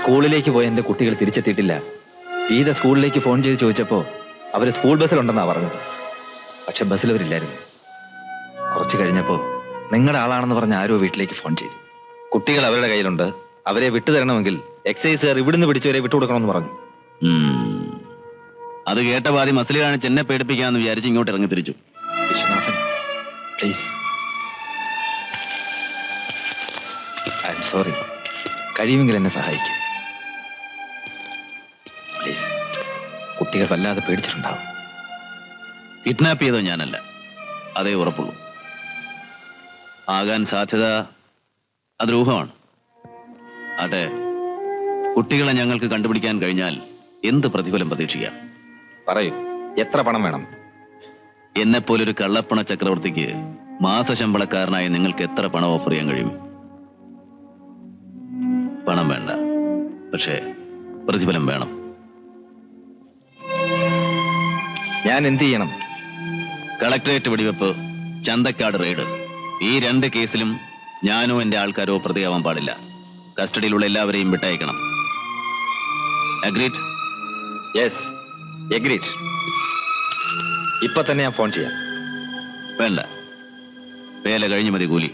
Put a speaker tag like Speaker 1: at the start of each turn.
Speaker 1: സ്കൂളിലേക്ക് പോയ എന്റെ കുട്ടികൾ തിരിച്ചെത്തിയിട്ടില്ല. ഗീത സ്കൂളിലേക്ക് ഫോൺ ചെയ്ത് ചോദിച്ചപ്പോ അവര് സ്കൂൾ ബസ്സിലുണ്ടെന്നാ പറഞ്ഞത്. പക്ഷെ ബസ്സിലവരില്ലായിരുന്നു. കുറച്ച് കഴിഞ്ഞപ്പോ നിങ്ങളുടെ ആളാണെന്ന് പറഞ്ഞ ആരോ വീട്ടിലേക്ക് ഫോൺ ചെയ്തു. കുട്ടികൾ അവരുടെ കയ്യിലുണ്ട്, അവരെ വിട്ടുതരണമെങ്കിൽ എക്സൈസുകാർ ഇവിടുന്ന് പിടിച്ചവരെ വിട്ടുകൊടുക്കണമെന്ന് പറഞ്ഞു.
Speaker 2: അത് കേട്ട പാതി മസിൽ കാണിച്ച് എന്നെ പേടിപ്പിക്കാന്ന് വിചാരിച്ച് ഇങ്ങോട്ട് ഇറങ്ങി തിരിച്ചു.
Speaker 1: Viswanathan, please, I am sorry. കഴിയുമെങ്കിൽ എന്നെ സഹായിക്കും പ്ലീസ്. കുട്ടികൾ വല്ലാതെ പേടിച്ചിട്ടുണ്ടാവും.
Speaker 2: കിഡ്നാപ്പ് ചെയ്തോ ഞാനല്ല, അതേ ഉറപ്പുള്ളൂ. ആകാൻ സാധ്യത അത് ഊഹമാണ്. ആട്ടെ, കുട്ടികളെ ഞങ്ങൾക്ക് കണ്ടുപിടിക്കാൻ കഴിഞ്ഞാൽ എന്ത് പ്രതിഫലം പ്രതീക്ഷിക്കാം?
Speaker 1: പറയൂ, എത്ര പണം വേണം?
Speaker 2: എന്നെപ്പോലൊരു കള്ളപ്പണ ചക്രവർത്തിക്ക് മാസശമ്പളക്കാരനായി നിങ്ങൾക്ക് എത്ര പണം ഓഫർ ചെയ്യാൻ കഴിയും? പണം വേണ്ട, പക്ഷേ പ്രതിഫലം വേണം.
Speaker 1: ഞാൻ എന്ത് ചെയ്യണം?
Speaker 2: കളക്ടറേറ്റ് വെടിവെപ്പ്, ചന്തക്കാട് റെയ്ഡ്, ഈ 2 കേസിലും ഞാനോ എന്റെ ആൾക്കാരോ പ്രതിയാവാൻ പാടില്ല. കസ്റ്റഡിയിലുള്ള എല്ലാവരെയും വിട്ടയക്കണം. അഗ്രീഡ്?
Speaker 1: Yes, agreed. ഇപ്പൊ തന്നെ ഞാൻ ഫോൺ ചെയ്യാം.
Speaker 2: വേണ്ട, വേല കഴിഞ്ഞു മതി കൂലി.